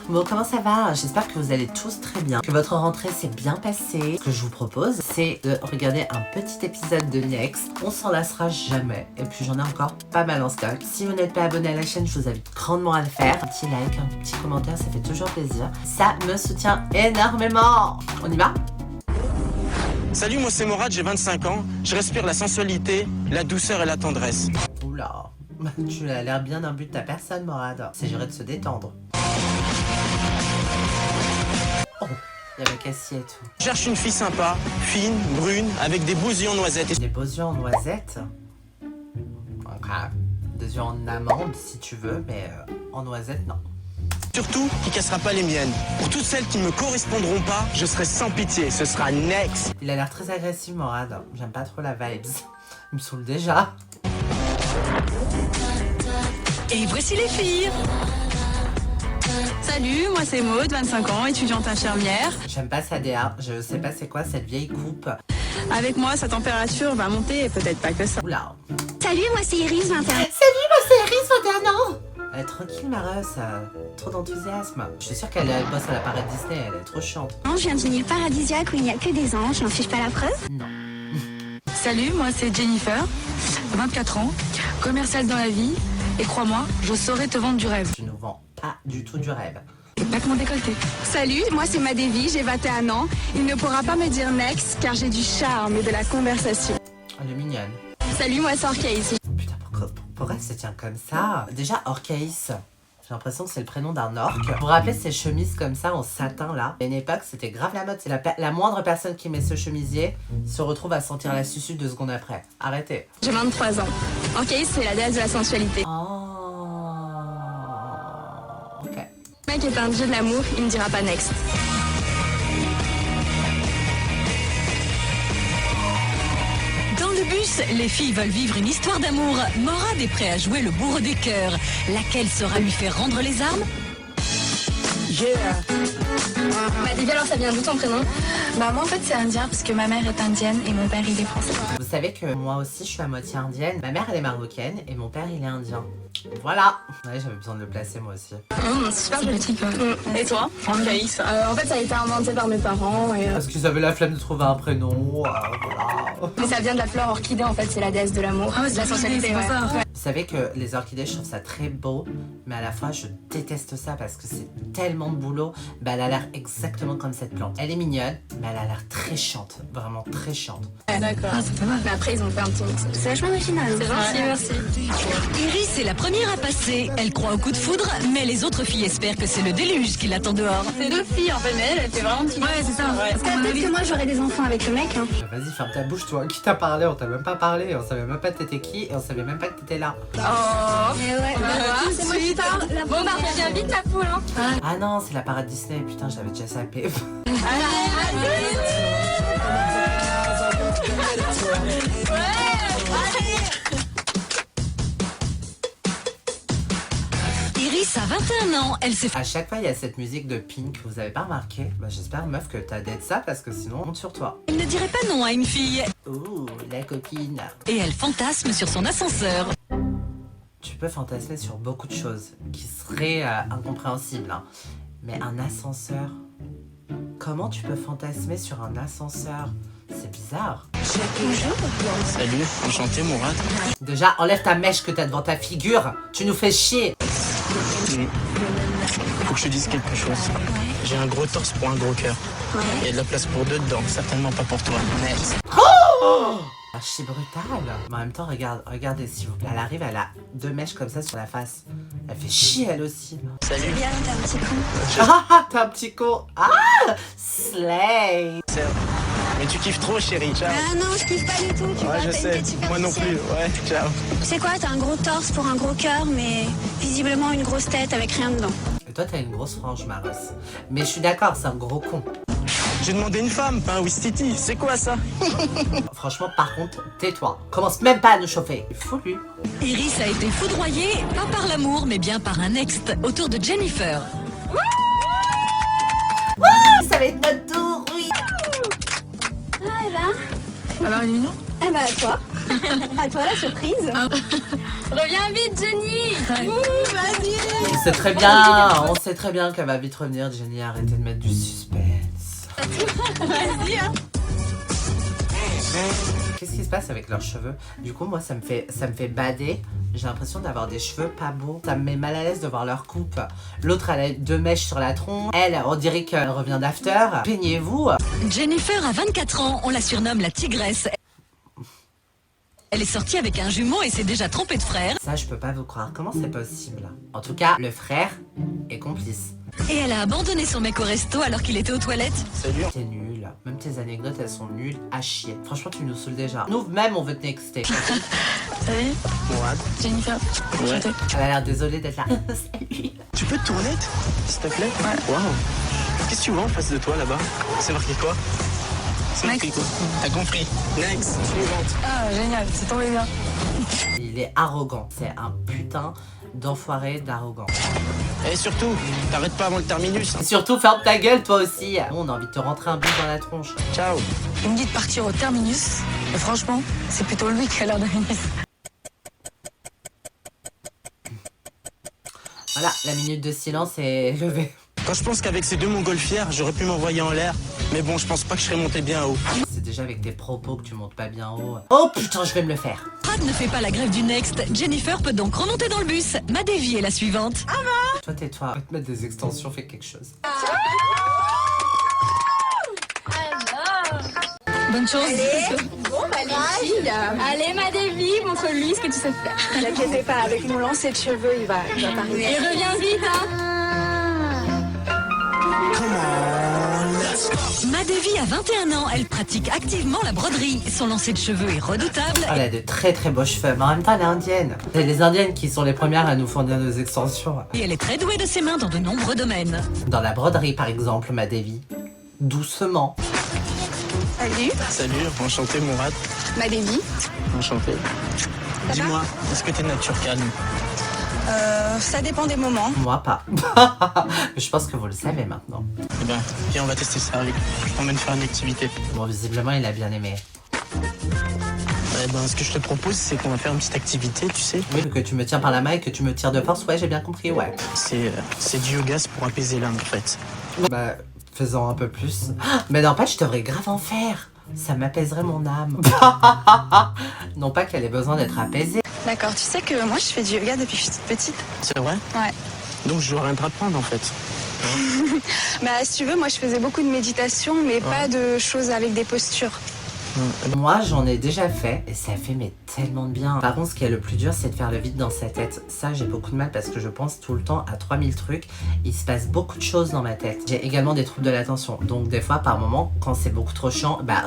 Bon, comment ça va? J'espère que vous allez tous très bien, que votre rentrée s'est bien passée. Ce que je vous propose, c'est de regarder un petit épisode de Next. On s'en lassera jamais. Et puis j'en ai encore pas mal en stock. Si vous n'êtes pas abonné à la chaîne, je vous invite grandement à le faire. Un petit like, un petit commentaire, ça fait toujours plaisir. Ça me soutient énormément. On y va? Salut, moi c'est Morad, j'ai 25 ans. Je respire la sensualité, la douceur et la tendresse. Oula, tu as l'air bien imbu de ta personne, Morad. C'est juré de se détendre. Oh, il y avait Cassie et tout. Je cherche une fille sympa, fine, brune, avec des beaux yeux en noisettes. Des beaux yeux en noisettes. Ok. Des yeux en amande si tu veux, mais en noisettes, non. Surtout, qui cassera pas les miennes. Pour toutes celles qui ne me correspondront pas, je serai sans pitié. Ce sera Next. Il a l'air très agressif, Morad. J'aime pas trop la vibes. Il me saoule déjà. Et voici les filles. Salut, moi c'est Maud, 25 ans, étudiante infirmière. J'aime pas sa DA. Je sais pas c'est quoi cette vieille coupe. Avec moi, sa température va monter et peut-être pas que ça. Oula. Salut, moi c'est Iris, 21 ans. Salut, moi c'est Iris, 21 ans. Elle est tranquille, ma ref, ça. Trop d'enthousiasme. Je suis sûre qu'elle bosse à la parade Disney, elle est trop chiante. Je viens d'une île paradisiaque où il n'y a que des anges, n'en suis-je pas la preuve? Non. Salut, moi c'est Jennifer, 24 ans, commerciale dans la vie. Et crois-moi, je saurais te vendre du rêve. Tu nous vends pas du tout du rêve. Et pas que mon décolleté. Salut, moi c'est Madevi, j'ai 21 ans. Il ne pourra pas me dire Next car j'ai du charme et de la conversation. Elle est mignonne. Salut, moi c'est Orcaïs. Putain, pourquoi elle se tient comme ça? Déjà, Orcaïs. J'ai l'impression que c'est le prénom d'un orque. Vous vous rappelez ces chemises comme ça en satin là? À une époque, c'était grave la mode. C'est la moindre personne qui met ce chemisier se retrouve à sentir la sucette 2 secondes après. Arrêtez. J'ai 23 ans. Orcaïs, c'est la déesse de la sensualité. Oh. Ok. Le mec est un dieu de l'amour, il me dira pas Next. Dans le bus, les filles veulent vivre une histoire d'amour. Morad est prêt à jouer le bourreau des cœurs. Laquelle saura lui faire rendre les armes? Madevi, alors ça vient d'où ton prénom? Bah moi en fait c'est indien parce que ma mère est indienne et mon père il est français. Vous savez que moi aussi je suis à moitié indienne. Ma mère elle est marocaine et mon père il est indien. Voilà. Ouais, j'avais besoin de le placer moi aussi. Super joli. Petit quoi. Et toi? Orcaïs. En fait ça a été inventé par mes parents et... Parce qu'ils avaient la flemme de trouver un prénom. Voilà. Mais ça vient de la fleur orchidée en fait, c'est la déesse de l'amour. Ah ouais, c'est la sensualité, c'est ouais. ça. Vous savez que les orchidées, je trouve ça très beau, mais à la fois, je déteste ça parce que c'est tellement de boulot. Bah, elle a l'air exactement comme cette plante. Elle est mignonne, mais elle a l'air très chiante. Vraiment très chiante. D'accord. Ah c'est pas mal. Mais après ils ont fait un petit mix. C'est vachement original. C'est gentil, merci. Iris est la première à passer. Elle croit au coup de foudre, mais les autres filles espèrent que c'est le déluge qui l'attend dehors. C'est deux filles en fait, mais elle fait vraiment petit. Ouais c'est ça. Ouais. Peut-être que moi j'aurai des enfants avec le mec. Hein. Vas-y, ferme ta bouche, toi. Qui t'a parlé? On t'a même pas parlé. On savait même pas t'étais qui et on savait même pas que t'étais là. Oh. Mais ouais, C'est moi qui parle. Bon bah reviens vite la poule hein. Ah non, c'est la parade Disney. Putain, j'avais déjà zappé. Iris a 21 ans. Elle s'est À chaque fois, il y a cette musique de Pink. Vous avez pas remarqué? Bah, j'espère, meuf, que t'as d'être ça parce que sinon, on monte sur toi. Elle ne dirait pas non à une fille. Ouh, la copine. Et elle fantasme sur son ascenseur. Tu peux fantasmer sur beaucoup de choses qui seraient incompréhensibles. Hein. Mais un ascenseur? Comment tu peux fantasmer sur un ascenseur? C'est bizarre. Salut, enchanté Morad. Déjà, enlève ta mèche que t'as devant ta figure. Tu nous fais chier. Faut que je te dise quelque chose. J'ai un gros torse pour un gros cœur. Il y a de la place pour deux dedans, certainement pas pour toi. Next. Archi brutal. Mais en même temps, regardez s'il vous plaît. Elle arrive, elle a 2 mèches comme ça sur la face. Elle fait chier elle aussi. Salut. Bien, t'es un petit con. Ah, t'es un petit con. Ah, slay. Mais tu kiffes trop chérie, ciao. Ah non, je kiffe pas du tout, tu vois, Ouais je t'as une sais, tête moi non plus, superficielle. ouais, ciao. Tu sais quoi, t'as un gros torse pour un gros cœur, mais visiblement une grosse tête avec rien dedans. Et toi, t'as une grosse frange, Maros. Mais je suis d'accord, c'est un gros con. J'ai demandé une femme, pas un Wistiti, c'est quoi ça? Franchement, par contre, tais-toi. Commence même pas à nous chauffer. Fou lui. Iris a été foudroyée, pas par l'amour, mais bien par un Next, autour de Jennifer. Ça va être notre tour, oui. Ah, et ben, Alors il est mignon. eh ben à toi. À toi la surprise. Reviens vite, Jenny. On sait très bien qu'elle va vite revenir. Jenny, arrêtez de mettre du suspense. Qu'est-ce qui se passe avec leurs cheveux? Du coup, moi, ça me fait bader. J'ai l'impression d'avoir des cheveux pas beaux. Ça me met mal à l'aise de voir leur coupe. L'autre, elle a 2 mèches sur la tronche. Elle, on dirait qu'elle revient d'after. Peignez-vous. Jennifer a 24 ans, on la surnomme la tigresse. Elle est sortie avec un jumeau et s'est déjà trompée de frère. Ça, je peux pas vous croire. Comment c'est possible? En tout cas, le frère est complice. Et elle a abandonné son mec au resto alors qu'il était aux toilettes. C'est dur. T'es nul. Même tes anecdotes, elles sont nulles à chier. Franchement, tu nous saoules déjà. Nous-mêmes, on veut te nexter. Salut, Mourad. Jennifer. Ouais. Elle a l'air désolée d'être là. Salut. Tu peux te tourner, s'il te plaît? Ouais. Waouh. Qu'est-ce que tu vois en face de toi là-bas? C'est marqué quoi? C'est marqué quoi? T'as compris. Next. Suivante. Ah, génial, c'est tombé bien. Il est arrogant. C'est un putain d'enfoiré d'arrogant. Et surtout, t'arrêtes pas avant le terminus. Et surtout, ferme ta gueule, toi aussi. On a envie de te rentrer un but dans la tronche. Ciao. Il me dit de partir au terminus. Et franchement, c'est plutôt lui qui a l'air de venir. Voilà, la minute de silence est levée. Quand je pense qu'avec ces 2 montgolfières, j'aurais pu m'envoyer en l'air. Mais bon, je pense pas que je serais monté bien haut. C'est déjà avec tes propos que tu montes pas bien haut. Oh putain, je vais me le faire. Brad ne fait pas la grève du Next. Jennifer peut donc remonter dans le bus. Ma dévie est la suivante. Toi, tais-toi. Va te mettre des extensions, fais quelque chose. Bonne chose. Allez, ma Davy, montre-lui ce que tu sais faire. N'inquiétez pas, avec mon lancer de cheveux, il va t'arriver. Et reviens vite, hein. Ma dévie a 21 ans. Elle pratique activement la broderie. Son lancer de cheveux est redoutable. Elle a de très très beaux cheveux, mais en même temps, elle est indienne. C'est les indiennes qui sont les premières à nous fournir nos extensions. Et elle est très douée de ses mains dans de nombreux domaines. Dans la broderie, par exemple, ma Davy. Doucement. Salut, Salut, enchanté Mourad. ma Davy. Enchanté. Dis-moi, est-ce que t'es nature calme? Ça dépend des moments. Moi, pas. Je pense que vous le savez maintenant. Eh ben, viens, on va tester ça avec. Je t'emmène faire une activité. Bon, visiblement, il a bien aimé. Eh ben, ce que je te propose, c'est qu'on va faire une petite activité, tu sais. Oui, que tu me tiens par la main et que tu me tires de force, ouais, j'ai bien compris, ouais. C'est du yoga, c'est pour apaiser l'âme, en fait. Bah, faisons un peu plus. Mais non, pas, je devrais grave en faire. Ça m'apaiserait mon âme. Non pas qu'elle ait besoin d'être apaisée. D'accord, tu sais que moi je fais du yoga depuis que je suis toute petite. C'est vrai? Ouais. Donc je dois rien te apprendre, en fait. Bah, si tu veux, moi je faisais beaucoup de méditation, mais pas de choses avec des postures. Moi, j'en ai déjà fait et ça fait mais tellement de bien. Par contre, ce qui est le plus dur, c'est de faire le vide dans sa tête. Ça, j'ai beaucoup de mal parce que je pense tout le temps à 3000 trucs. Il se passe beaucoup de choses dans ma tête. J'ai également des troubles de l'attention. Donc, des fois, par moment, quand c'est beaucoup trop chiant, bah,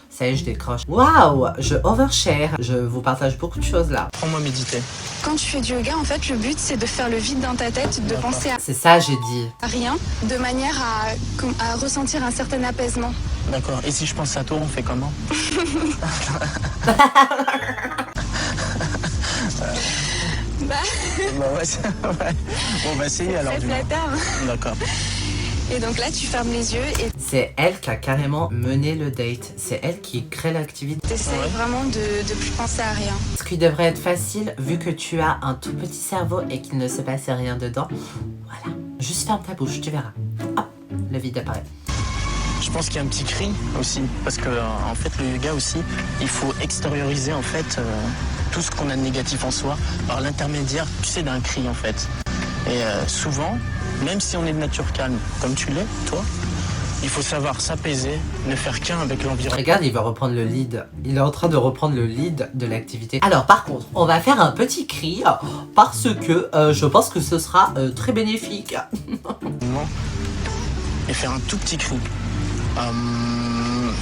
ça y est, je décroche. Waouh, je overshare. Je vous partage beaucoup de choses là. Prends-moi méditer. Quand tu fais du yoga, en fait, le but c'est de faire le vide dans ta tête, de penser à C'est ça, j'ai dit. rien, de manière à ressentir un certain apaisement. D'accord. Et si je pense à toi, on fait comment? Bah, Bah ouais, ouais. Bon, on va essayer alors c'est du moins. flatteur. D'accord. Et donc là, tu fermes les yeux et C'est elle qui a carrément mené le date. C'est elle qui crée l'activité. tu essaies vraiment de plus penser à rien. Ce qui devrait être facile vu que tu as un tout petit cerveau et qu'il ne se passe rien dedans. Voilà. Juste ferme ta bouche, tu verras. Hop, le vide apparaît. Je pense qu'il y a un petit cri aussi, parce que en fait le yoga aussi, il faut extérioriser en fait tout ce qu'on a de négatif en soi par l'intermédiaire, tu sais, d'un cri en fait. Et souvent, même si on est de nature calme, comme tu l'es, toi, il faut savoir s'apaiser, ne faire qu'un avec l'environnement. Regarde, il va reprendre le lead. Il est en train de reprendre le lead de l'activité. Alors par contre, on va faire un petit cri parce que je pense que ce sera très bénéfique. Et faire un tout petit cri.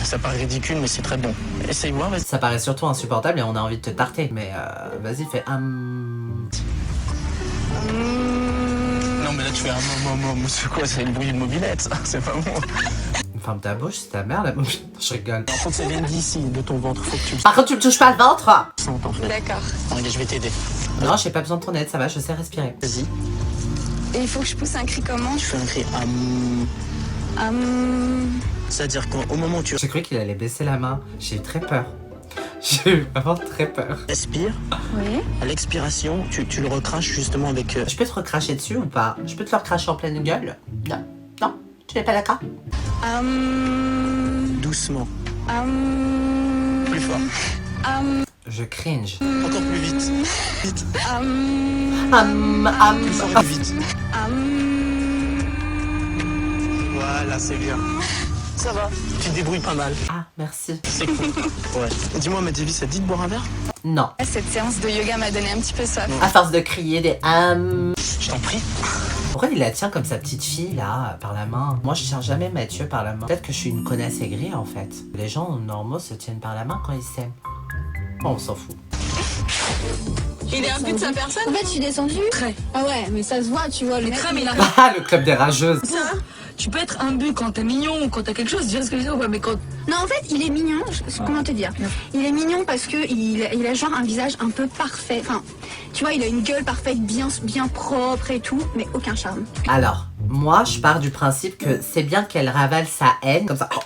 Ça paraît ridicule, mais c'est très bon. Essaye voir, vas-y. Ça paraît surtout insupportable et on a envie de te tarter. Mais vas-y, fais un... Non, mais là tu fais un c'est quoi? C'est le bruit d'une mobilette, c'est pas bon. Ferme ta bouche, c'est ta mère la bouche. Je rigole. Par contre, ça vient d'ici, de ton ventre, faut que tu le Par contre, tu me touches pas le ventre. sentes en fait. D'accord. Regarde, je vais t'aider. Non, j'ai pas besoin de ton aide, ça va, je sais respirer. Vas-y, Et il faut que je pousse un cri comment? tu fais un cri. C'est-à-dire qu'au moment où tu J'ai cru qu'il allait baisser la main. J'ai eu très peur. J'ai eu vraiment très peur. Respire. Oui. À l'expiration, tu le recraches justement avec... Je peux te recracher dessus ou pas? Je peux te le recracher en pleine gueule? Non. Non? Tu n'es pas d'accord? doucement. Plus fort. Je cringe. Encore plus vite. Vite. Plus fort et plus vite. Voilà, c'est bien. Ça va. Tu te débrouilles pas mal. Ah, merci. C'est cool. Ouais. Dis-moi, Madévi, ça te dit de boire un verre? Non. Cette séance de yoga m'a donné un petit peu soif. À force de crier des Je t'en prie. Pourquoi il la tient comme sa petite fille là, par la main? Moi je tiens jamais Mathieu par la main. Peut-être que je suis une connasse aigrie en fait. Les gens normaux se tiennent par la main quand ils s'aiment. Oh, on s'en fout. Il est un peu de sa personne. En fait, je suis descendue. Très. Ah ouais, mais ça se voit, tu vois. Le mec, Crème, il a... Ah, le club des rageuses. Ça, tu peux être imbu quand t'es mignon ou quand t'as quelque chose, tu vois ce que je veux dire, ouais, mais quand... Non, en fait, il est mignon. Comment te dire? Il est mignon parce que il a genre un visage un peu parfait. Enfin, tu vois, il a une gueule parfaite, bien propre et tout, mais aucun charme. Alors, moi je pars du principe que c'est bien qu'elle ravale sa haine comme ça. Oh.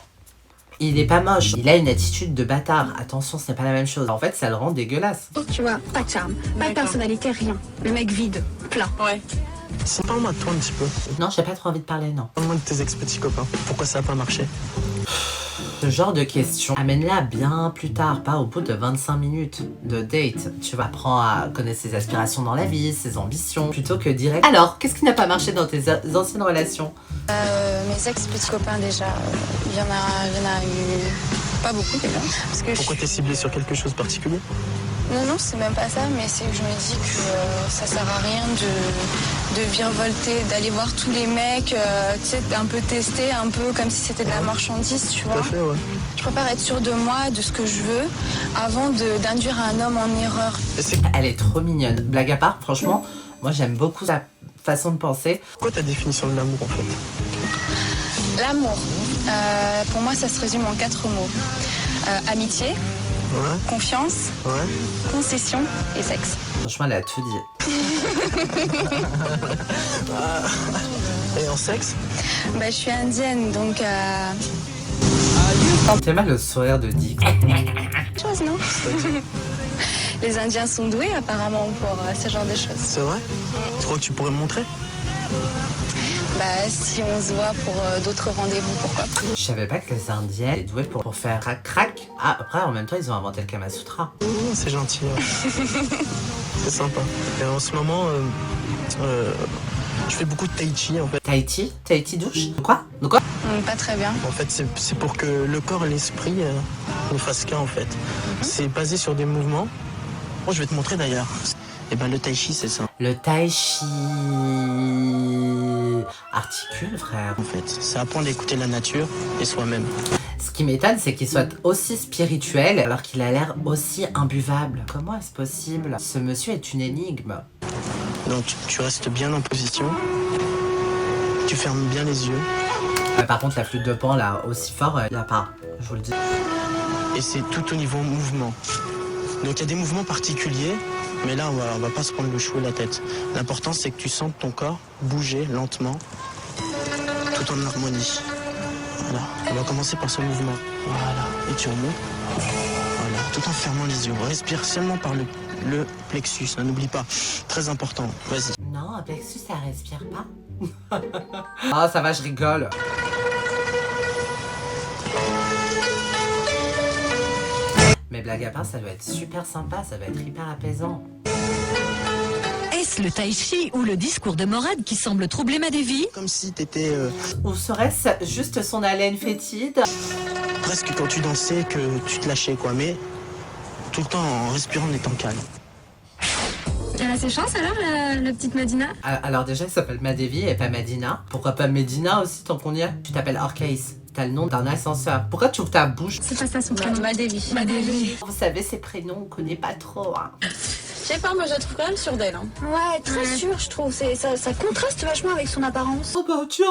Il est pas moche, il a une attitude de bâtard. Attention, ce n'est pas la même chose. En fait, ça le rend dégueulasse. Tu vois, pas de charme, pas de personnalité, rien. Le mec vide, plat. Ouais. C'est pas moi de toi un petit peu. Non, j'ai pas trop envie de parler, non. Parle-moi de tes ex-petits copains. Pourquoi ça a pas marché? Ce genre de questions, amène-la bien plus tard, pas au bout de 25 minutes de date. Tu vas apprendre à connaître ses aspirations dans la vie, ses ambitions, plutôt que direct. Alors, qu'est-ce qui n'a pas marché dans tes anciennes relations? Mes ex-petits copains déjà, il y en a eu pas beaucoup déjà. Parce que Pourquoi t'es ciblé sur quelque chose de particulier? Non, c'est même pas ça, mais c'est que je me dis que ça sert à rien de virevolter, d'aller voir tous les mecs, tu sais, un peu tester, un peu comme si c'était de la marchandise, tu Tout vois. à fait, ouais. Je préfère être sûre de moi, de ce que je veux, avant d'induire un homme en erreur. Et c'est Elle est trop mignonne. Blague à part, franchement, moi j'aime beaucoup sa façon de penser. quoi ta définition de l'amour en fait? L'amour, pour moi, ça se résume en 4 mots. Amitié, Ouais, confiance, ouais. concession et sexe. Franchement, elle a tout dit. Et en sexe? Bah, je suis indienne, donc... T'as mal le sourire de Dick. chose, non? Les Indiens sont doués apparemment pour ce genre de choses. C'est vrai? Tu crois que tu pourrais me montrer? Bah, si on se voit pour d'autres rendez-vous, pourquoi pas? Je savais pas que les Indiens étaient doués pour faire crac-crac. Ah, après, en même temps, ils ont inventé le Kama Sutra. C'est gentil. Ouais. C'est sympa. Et en ce moment, je fais beaucoup de tai chi en fait. Tahiti? Tahiti douche? De quoi? De quoi? Pas très bien. En fait, c'est pour que le corps et l'esprit ne fassent qu'un en fait. C'est basé sur des mouvements. Moi, je vais te montrer d'ailleurs. Et ben le tai chi, c'est ça. Le tai chi. Articule, frère. En fait, c'est apprendre à écouter la nature et soi-même. Ce qui m'étonne, c'est qu'il soit aussi spirituel alors qu'il a l'air aussi imbuvable. Comment est-ce possible? Ce monsieur est une énigme. Donc, tu restes bien en position. Tu fermes bien les yeux. Par contre, la flûte de Pan, là, aussi fort, il n'y a pas. Je vous le dis. Et c'est tout au niveau mouvement. Donc, il y a des mouvements particuliers. Mais là, on va pas se prendre le chou et la tête. L'important, c'est que tu sentes ton corps bouger lentement, tout en harmonie. Voilà. On va commencer par ce mouvement. Voilà. Et tu remontes. Voilà. Tout en fermant les yeux. Respire seulement par le plexus. N'oublie pas. Très important. Vas-y. Non, un plexus, ça respire pas. Ah, ça va, je rigole. Mais blague à part, ça doit être super sympa, ça va être hyper apaisant. Est-ce le tai chi ou le discours de Morad qui semble troubler Madévi? Comme si t'étais Ou serait-ce juste son haleine fétide? presque quand tu dansais que tu te lâchais, quoi. Mais tout le temps en respirant, en étant calme. Elle a ses chances alors, la petite Madina? Alors déjà, il s'appelle Madévi et pas Madina. Pourquoi pas Medina aussi, tant qu'on y est? Tu t'appelles Orcase. T'as le nom d'un ascenseur. Pourquoi tu ouvres ta bouche? C'est pas ça son prénom. Madévi. Vous savez, ces prénoms, on connaît pas trop, hein. Je sais pas, moi je la trouve quand même sûre d'elle. Hein. Ouais, très sûr, je trouve. Ça contraste vachement avec son apparence. Oh bah tiens,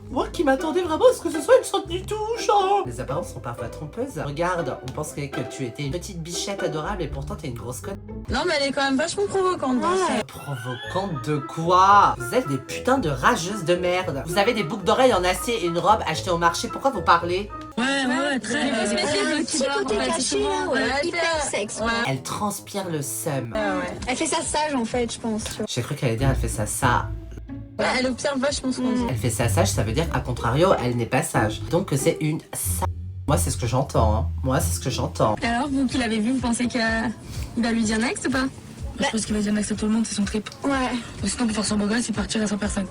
moi qui m'attendais vraiment à ce que ce soit une sorte de touche, hein. Les apparences sont parfois trompeuses. Regarde, on pensait que tu étais une petite bichette adorable et pourtant t'es une grosse conne. Non, mais elle est quand même vachement provocante. Ouais. Provocante de quoi? Vous êtes des putains de rageuses de merde. Vous avez des boucles d'oreilles en acier et une robe achetée au marché. Pourquoi vous parlez? Ouais, très. Un petit côté caché là, ouais, hyper sexe. Elle transpire le seum. Elle fait ça sage en fait, je pense. Tu vois. J'ai cru qu'elle allait dire elle fait ça. Elle observe vachement son Elle fait ça sage, ça veut dire qu'à contrario, elle n'est pas sage. Donc que c'est une sage. Moi, c'est ce que j'entends. Hein. Moi, c'est ce que j'entends. Et alors, vous qui l'avez vu, vous pensez qu'il va lui dire next ou pas? Je pense qu'il va dire next à tout le monde, c'est son trip. Ouais. Sinon, pour faire son beau gosse, il partirait sans personne.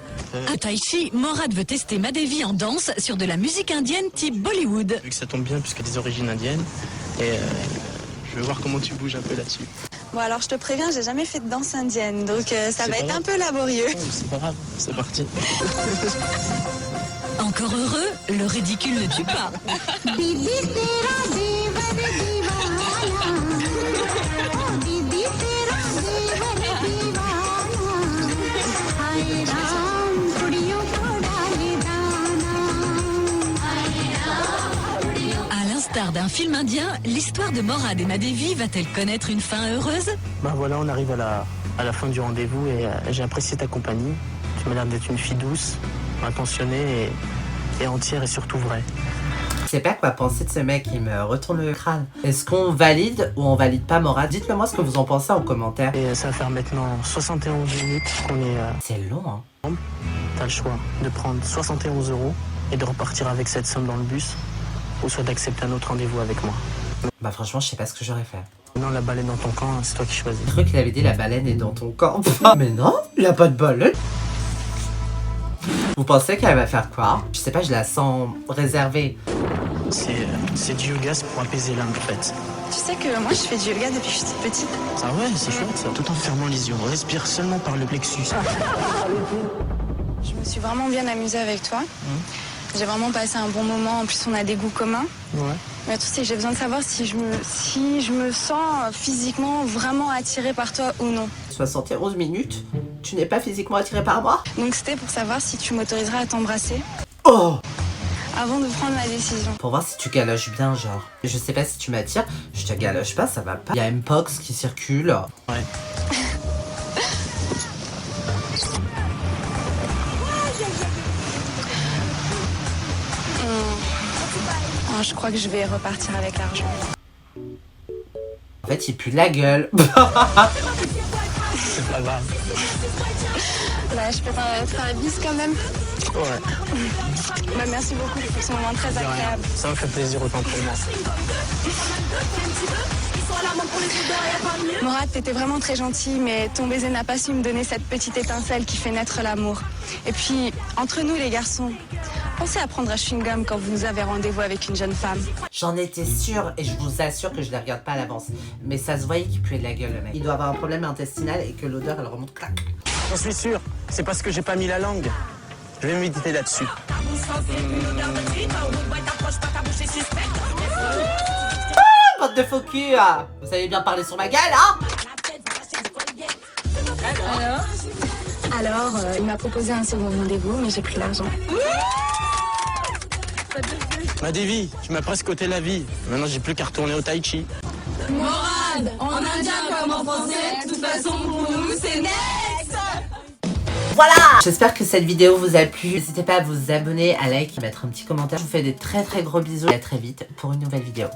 À Tahiti, Morad veut tester Madhavi en danse sur de la musique indienne type Bollywood. Vu que ça tombe bien puisqu'il y a des origines indiennes. Et je veux voir comment tu bouges un peu là-dessus. Bon, alors je te préviens, j'ai jamais fait de danse indienne, donc ça va pas être grave. un peu laborieux. Oh, c'est pas grave, c'est parti. Encore heureux, le ridicule ne tue pas. À l'instar d'un film indien, l'histoire de Morad et Madhavi va-t-elle connaître une fin heureuse? Bah voilà, on arrive à la fin du rendez-vous et j'ai apprécié ta compagnie. Tu m'as l'air d'être une fille douce, attentionnée et entière et surtout vraie. Je sais pas quoi penser de ce mec, il me retourne le crâne. Est-ce qu'on valide ou on valide pas Morad? Dites-le moi ce que vous en pensez en commentaire. Et ça va faire maintenant 71 minutes qu'on est... C'est long, hein. T'as le choix de prendre 71 € et de repartir avec cette somme dans le bus, ou soit d'accepter un autre rendez-vous avec moi. Bah franchement, je sais pas ce que j'aurais fait. Non, la balle est dans ton camp, c'est toi qui choisis. J'ai cru qu'il avait dit la baleine est dans ton camp. Mais non, il a pas de baleine. Vous pensez qu'elle va faire quoi? Je sais pas, je la sens réservée. C'est du yoga, c'est pour apaiser l'âme en fait. Tu sais que moi je fais du yoga depuis que je suis petite. Ah ouais, c'est chouette ça. Tout en fermant les yeux, on respire seulement par le plexus. Je me suis vraiment bien amusée avec toi. J'ai vraiment passé un bon moment, en plus on a des goûts communs. Ouais. Mais le truc c'est que j'ai besoin de savoir si je me sens physiquement vraiment attirée par toi ou non. 71 minutes? Tu n'es pas physiquement attiré par moi? Donc c'était pour savoir si tu m'autoriserais à t'embrasser Oh! avant de prendre ma décision. Pour voir si tu galoches bien, genre. Je sais pas si tu m'attires, je te galoche pas, ça va pas. Il y a Mpox qui circule. Ouais. Ah, je crois que je vais repartir avec l'argent. En fait, il pue de la gueule. C'est pas grave. Bah, je peux te faire la bise quand même. Ouais. Bah, merci beaucoup pour ce moment très De rien. agréable. Ça me fait plaisir autant pour moi. Morad, t'étais vraiment très gentil, mais ton baiser n'a pas su me donner cette petite étincelle qui fait naître l'amour. Et puis, entre nous les garçons, pensez à prendre un chewing-gum quand vous avez rendez-vous avec une jeune femme. J'en étais sûre et je vous assure que je les regarde pas à l'avance. Mais ça se voyait qu'il puait de la gueule, le mec. Il doit avoir un problème intestinal et que l'odeur, elle remonte clac. J'en suis sûr, c'est parce que j'ai pas mis la langue. Je vais méditer là-dessus. Bande de faux cul, vous savez bien parler sur ma gueule, hein? Alors, il m'a proposé un second rendez-vous, mais j'ai pris l'argent. Madhavi, tu m'as presque ôté la vie. Maintenant, j'ai plus qu'à retourner au tai chi. En indien comme en français, de toute façon pour nous c'est next. Voilà! J'espère que cette vidéo vous a plu. N'hésitez pas à vous abonner, à liker, à mettre un petit commentaire. Je vous fais des très gros bisous et à très vite pour une nouvelle vidéo.